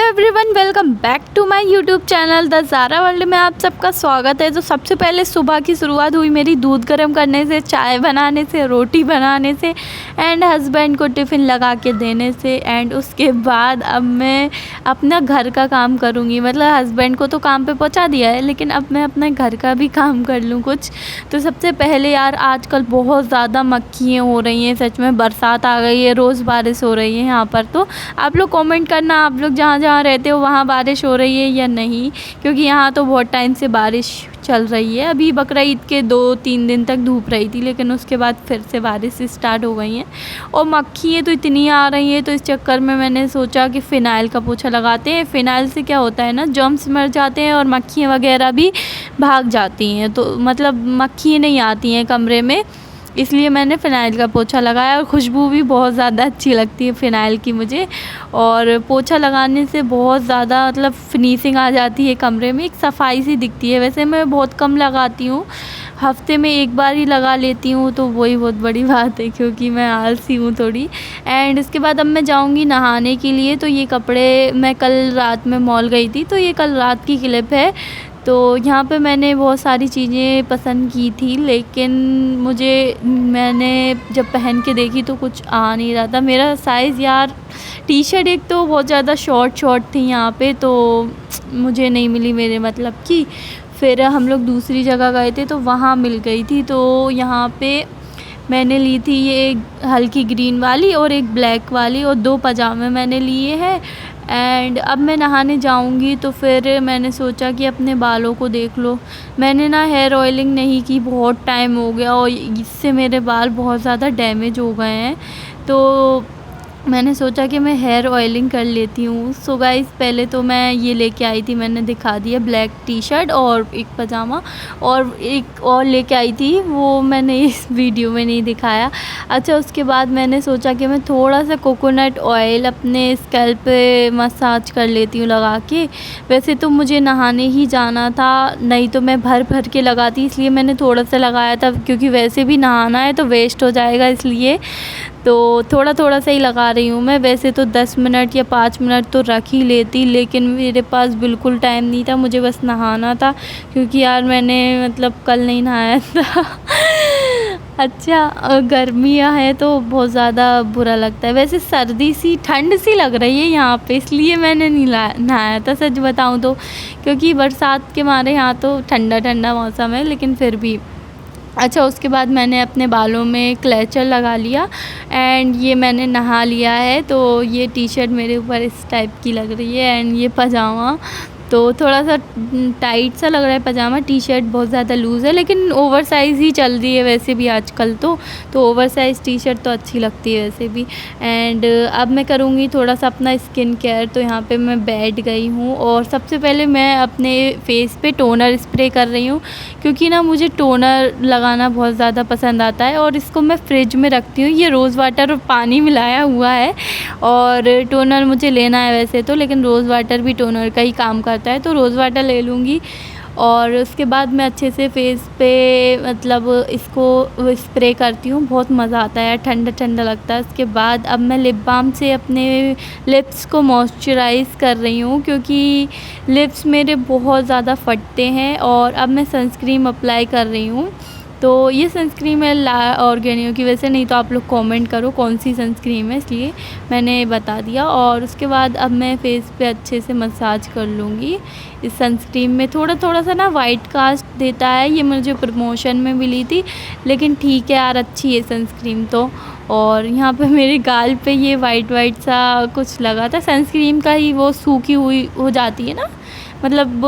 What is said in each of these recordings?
Hello everyone, welcome back to my YouTube channel the Zara world में आप सबका स्वागत है। तो सबसे पहले सुबह की शुरुआत हुई मेरी दूध गर्म करने से, चाय बनाने से, रोटी बनाने से एंड हस्बैंड को टिफ़िन लगा के देने से। एंड उसके बाद अब मैं अपना घर का काम करूँगी। मतलब हस्बैंड को तो काम पे पहुँचा दिया है, लेकिन अब मैं अपने घर का भी काम कर लूँ कुछ। तो सबसे पहले यार, आजकल बहुत ज़्यादा मक्खियाँ हो रही हैं। सच में बरसात आ गई है, रोज़ बारिश हो रही है यहाँ पर। तो आप लोग कमेंट करना, आप लोग जहाँ जहाँ रहते हो वहाँ बारिश हो रही है या नहीं, क्योंकि यहाँ तो बहुत टाइम से बारिश चल रही है। अभी बकरा ईद के 2-3 दिन तक धूप रही थी, लेकिन उसके बाद फिर से बारिश स्टार्ट हो गई हैं। और मक्खियाँ तो इतनी आ रही हैं, तो इस चक्कर में मैंने सोचा कि फ़िनाइल का पोछा लगाते हैं। फ़िनाइल से क्या होता है ना, जर्म्स मर जाते हैं और मक्खियाँ वगैरह भी भाग जाती हैं। तो मतलब मक्खियाँ नहीं आती हैं कमरे में, इसलिए मैंने फ़िनाइल का पोछा लगाया। और खुशबू भी बहुत ज़्यादा अच्छी लगती है फ़िनाइल की मुझे। और पोछा लगाने से बहुत ज़्यादा मतलब फिनिशिंग आ जाती है कमरे में, एक सफाई सी दिखती है। वैसे मैं बहुत कम लगाती हूँ, हफ्ते में एक बार ही लगा लेती हूँ, तो वही बहुत बड़ी बात है, क्योंकि मैं आलसी हूँ थोड़ी। एंड इसके बाद अब मैं जाऊँगी नहाने के लिए। तो ये कपड़े मैं कल रात में मॉल गई थी, तो ये कल रात की क्लिप है। तो यहाँ पे मैंने बहुत सारी चीज़ें पसंद की थी, लेकिन मैंने जब पहन के देखी तो कुछ आ नहीं रहा था मेरा साइज़ यार। टी शर्ट एक तो बहुत ज़्यादा शॉर्ट थी यहाँ पे, तो मुझे नहीं मिली मेरे मतलब की। फिर हम लोग दूसरी जगह गए थे तो वहाँ मिल गई थी। तो यहाँ पे मैंने ली थी ये हल्की ग्रीन वाली और एक ब्लैक वाली, और 2 पजामे मैंने लिए हैं। एंड अब मैं नहाने जाऊंगी, तो फिर मैंने सोचा कि अपने बालों को देख लो। मैंने ना हेयर ऑयलिंग नहीं की, बहुत टाइम हो गया, और इससे मेरे बाल बहुत ज़्यादा डैमेज हो गए हैं। तो मैंने सोचा कि मैं हेयर ऑयलिंग कर लेती हूँ। सो गाइस, पहले तो मैं ये लेके आई थी, मैंने दिखा दिया, ब्लैक टी शर्ट और एक पजामा, और एक और लेके आई थी, वो मैंने इस वीडियो में नहीं दिखाया। अच्छा, उसके बाद मैंने सोचा कि मैं थोड़ा सा कोकोनट ऑयल अपने स्कैल्प पे मसाज कर लेती हूँ लगा के। वैसे तो मुझे नहाने ही जाना था, नहीं तो मैं भर भर के लगाती, इसलिए मैंने थोड़ा सा लगाया था, क्योंकि वैसे भी नहाना है तो वेस्ट हो जाएगा, इसलिए तो थोड़ा थोड़ा सा ही लगा रही हूँ मैं। वैसे तो 10 मिनट या 5 मिनट तो रख ही लेती, लेकिन मेरे पास बिल्कुल टाइम नहीं था, मुझे बस नहाना था, क्योंकि यार मैंने मतलब कल नहीं नहाया था। अच्छा, गर्मियाँ हैं तो बहुत ज़्यादा बुरा लगता है। वैसे सर्दी सी, ठंड सी लग रही है यहाँ पे, इसलिए मैंने नहीं नहाया था, सच बताऊँ तो, क्योंकि बरसात के मारे यहाँ तो ठंडा ठंडा मौसम है, लेकिन फिर भी। अच्छा, उसके बाद मैंने अपने बालों में क्लेचर लगा लिया एंड ये मैंने नहा लिया है। तो ये टी शर्ट मेरे ऊपर इस टाइप की लग रही है, एंड ये पजामा तो थोड़ा सा टाइट सा लग रहा है पजामा। टी शर्ट बहुत ज़्यादा लूज़ है, लेकिन ओवर साइज़ ही चल रही है वैसे भी आजकल तो ओवर साइज़ टी शर्ट तो अच्छी लगती है वैसे भी। एंड अब मैं करूँगी थोड़ा सा अपना स्किन केयर। तो यहाँ पे मैं बैठ गई हूँ, और सबसे पहले मैं अपने फेस पे टोनर स्प्रे कर रही हूँ, क्योंकि ना मुझे टोनर लगाना बहुत ज़्यादा पसंद आता है, और इसको मैं फ्रिज में रखती हूँ। ये रोज़ वाटर और पानी मिलाया हुआ है, और टोनर मुझे लेना है वैसे तो, लेकिन रोज़ वाटर भी टोनर का ही काम करता है, तो रोज़ वाटर ले लूँगी। और उसके बाद मैं अच्छे से फेस पे मतलब इसको स्प्रे करती हूँ, बहुत मज़ा आता है, ठंडा ठंडा लगता है। उसके बाद अब मैं लिप बाम से अपने लिप्स को मॉइस्चराइज़ कर रही हूँ, क्योंकि लिप्स मेरे बहुत ज़्यादा फटते हैं। और अब मैं सनस्क्रीन अप्लाई कर रही हूँ। तो ये सनस्क्रीन है ला ऑर्गेनिक की, वैसे नहीं तो आप लोग कमेंट करो कौन सी सनस्क्रीन है, इसलिए मैंने बता दिया। और उसके बाद अब मैं फेस पे अच्छे से मसाज कर लूँगी। इस सनस्क्रीन में थोड़ा थोड़ा सा ना वाइट कास्ट देता है, ये मुझे प्रमोशन में मिली थी, लेकिन ठीक है यार, अच्छी है सनस्क्रीन तो। और यहाँ पे मेरे गाल पे ये वाइट वाइट सा कुछ लगा था, सनस्क्रीन का ही वो सूखी हुई हो जाती है ना, मतलब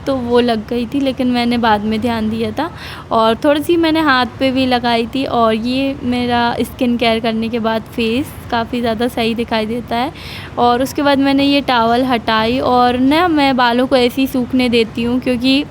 तो वो लग गई थी, लेकिन मैंने बाद में ध्यान दिया था। और थोड़ी सी मैंने हाथ पे भी लगाई थी। और ये मेरा स्किन केयर करने के बाद फेस काफ़ी ज़्यादा सही दिखाई देता है। और उसके बाद मैंने ये टॉवल हटाई, और ना मैं बालों को ऐसे ही सूखने देती हूँ, क्योंकि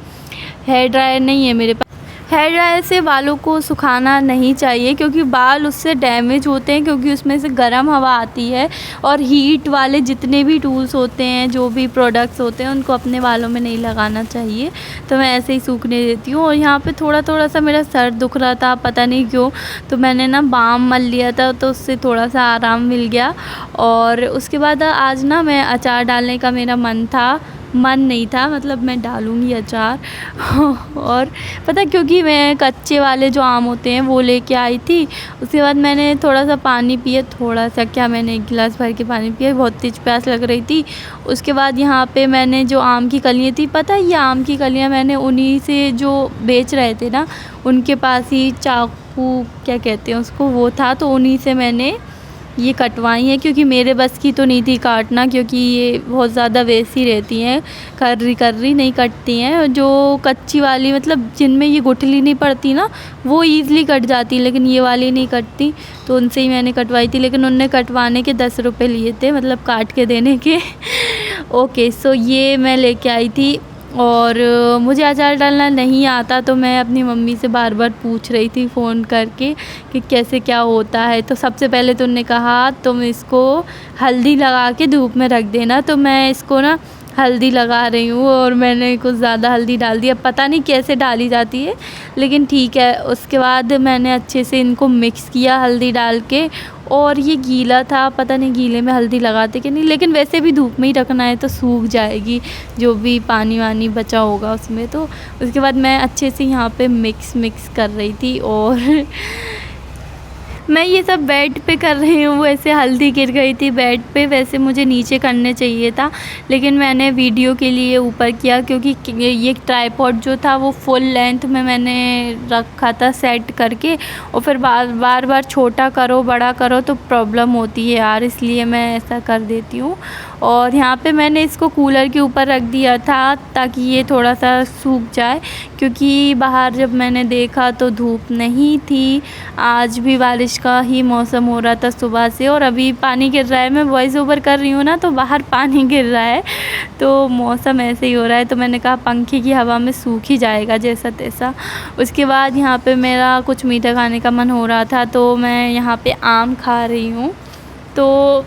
हेयर ड्रायर नहीं है मेरे पास। हेयर ड्रायर से बालों को सुखाना नहीं चाहिए क्योंकि बाल उससे डैमेज होते हैं, क्योंकि उसमें से गर्म हवा आती है और हीट वाले जितने भी टूल्स होते हैं, जो भी प्रोडक्ट्स होते हैं, उनको अपने बालों में नहीं लगाना चाहिए। तो मैं ऐसे ही सूखने देती हूँ। और यहाँ पे थोड़ा थोड़ा सा मेरा सर दुख रहा था, पता नहीं क्यों, तो मैंने ना बाम मल लिया था, तो उससे थोड़ा सा आराम मिल गया। और उसके बाद आज ना मैं अचार डालने का मेरा मन नहीं था, मतलब मैं डालूँगी अचार। और पता, क्योंकि मैं कच्चे वाले जो आम होते हैं वो लेके आई थी। उसके बाद मैंने थोड़ा सा पानी पिया, थोड़ा सा क्या, मैंने 1 गिलास भर के पानी पिया, बहुत तेज़ प्यास लग रही थी। उसके बाद यहाँ पे मैंने जो आम की कलियाँ थी, पता है ये आम की कलियाँ मैंने उन्हीं से जो बेच रहे थे ना, उनके पास ही चाकू क्या कहते हैं उसको, वो था, तो उन्हीं से मैंने ये कटवाई हैं। क्योंकि मेरे बस की तो नहीं थी काटना, क्योंकि ये बहुत ज़्यादा वैसी रहती हैं, कर्री नहीं कटती हैं। जो कच्ची वाली, मतलब जिनमें ये गुठली नहीं पड़ती ना, वो ईज़िली कट जाती, लेकिन ये वाली नहीं कटती, तो उनसे ही मैंने कटवाई थी। लेकिन उनने कटवाने के 10 रुपये लिए थे, मतलब काट के देने के। ओके, सो ये मैं लेके आई थी। और मुझे अचार डालना नहीं आता, तो मैं अपनी मम्मी से बार बार पूछ रही थी फ़ोन करके कि कैसे क्या होता है। तो सबसे पहले तो उन्होंने कहा तुम इसको हल्दी लगा के धूप में रख देना। तो मैं इसको ना हल्दी लगा रही हूँ, और मैंने कुछ ज़्यादा हल्दी डाल दी। अब पता नहीं कैसे डाली जाती है, लेकिन ठीक है। उसके बाद मैंने अच्छे से इनको मिक्स किया हल्दी डाल के, और ये गीला था, पता नहीं गीले में हल्दी लगाते कि नहीं, लेकिन वैसे भी धूप में ही रखना है तो सूख जाएगी जो भी पानी वानी बचा होगा उसमें। तो उसके बाद मैं अच्छे से यहाँ पे मिक्स कर रही थी। और मैं ये सब बेड पे कर रही हूँ, वैसे हल्दी गिर गई थी बेड पे, वैसे मुझे नीचे करने चाहिए था, लेकिन मैंने वीडियो के लिए ऊपर किया, क्योंकि ये ट्राइपॉड जो था वो फुल लेंथ में मैंने रखा था सेट करके। और फिर बार बार छोटा करो बड़ा करो तो प्रॉब्लम होती है यार, इसलिए मैं ऐसा कर देती हूँ। और यहाँ पे मैंने इसको कूलर के ऊपर रख दिया था ताकि ये थोड़ा सा सूख जाए, क्योंकि बाहर जब मैंने देखा तो धूप नहीं थी। आज भी बारिश का ही मौसम हो रहा था सुबह से, और अभी पानी गिर रहा है। मैं वॉइस ओवर कर रही हूँ ना, तो बाहर पानी गिर रहा है, तो मौसम ऐसे ही हो रहा है। तो मैंने कहा पंखे की हवा में सूख ही जाएगा जैसा तैसा। उसके बाद यहाँ पे मेरा कुछ मीठा खाने का मन हो रहा था, तो मैं यहाँ पे आम खा रही हूँ। तो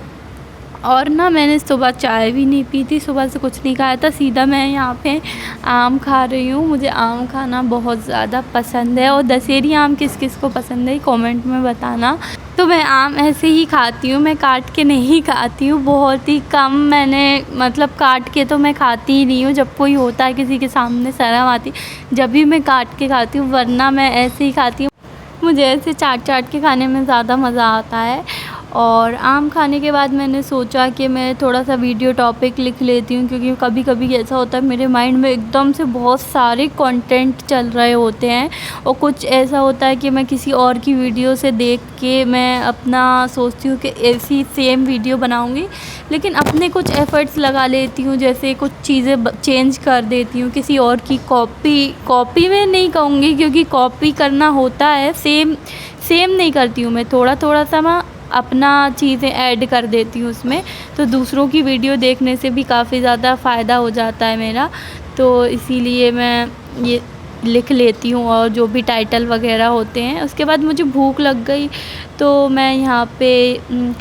और ना मैंने सुबह चाय भी नहीं पी थी, सुबह से कुछ नहीं खाया था, सीधा मैं यहाँ पे आम खा रही हूँ। मुझे आम खाना बहुत ज़्यादा पसंद है, और दशहरी आम किस किस को पसंद है कमेंट में बताना। तो मैं आम ऐसे ही खाती हूँ, मैं काट के नहीं खाती हूँ, बहुत ही कम मैंने, मतलब काट के तो मैं खाती ही नहीं हूँ। जब कोई होता है किसी के सामने शर्म आती, जब भी मैं काट के खाती हूँ, वरना मैं ऐसे ही खाती हूँ। मुझे ऐसे चाट के खाने में ज़्यादा मज़ा आता है। और आम खाने के बाद मैंने सोचा कि मैं थोड़ा सा वीडियो टॉपिक लिख लेती हूँ, क्योंकि कभी कभी ऐसा होता है मेरे माइंड में एकदम से बहुत सारे कंटेंट चल रहे होते हैं, और कुछ ऐसा होता है कि मैं किसी और की वीडियो से देख के मैं अपना सोचती हूँ कि ऐसी सेम वीडियो बनाऊँगी, लेकिन अपने कुछ एफ़र्ट्स लगा लेती हूँ, जैसे कुछ चीज़ें चेंज कर देती हूँ, किसी और की कॉपी में नहीं कहूँगी, क्योंकि कॉपी करना होता है, सेम नहीं करती हूँ मैं, थोड़ा सा मैं अपना चीज़ें ऐड कर देती हूँ उसमें। तो दूसरों की वीडियो देखने से भी काफ़ी ज़्यादा फ़ायदा हो जाता है मेरा, तो इसीलिए मैं ये लिख लेती हूँ, और जो भी टाइटल वगैरह होते हैं। उसके बाद मुझे भूख लग गई, तो मैं यहाँ पे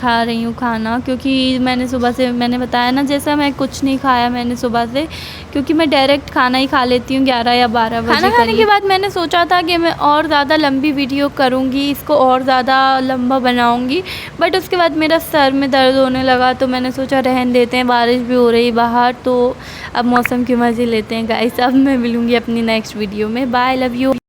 खा रही हूँ खाना, क्योंकि मैंने सुबह से, मैंने बताया ना, जैसा मैं कुछ नहीं खाया मैंने सुबह से, क्योंकि मैं डायरेक्ट खाना ही खा लेती हूँ 11 या 12 बजे। खाना खाने के बाद मैंने सोचा था कि मैं और ज़्यादा लंबी वीडियो करूँगी, इसको और ज़्यादा लंबा बनाऊँगी, बट उसके बाद मेरा सर में दर्द होने लगा, तो मैंने सोचा रहन देते हैं, बारिश भी हो रही बाहर, तो अब मौसम के मज़े लेते हैं गाइस। अब मैं मिलूँगी अपनी नेक्स्ट वीडियो में। Bye, love you.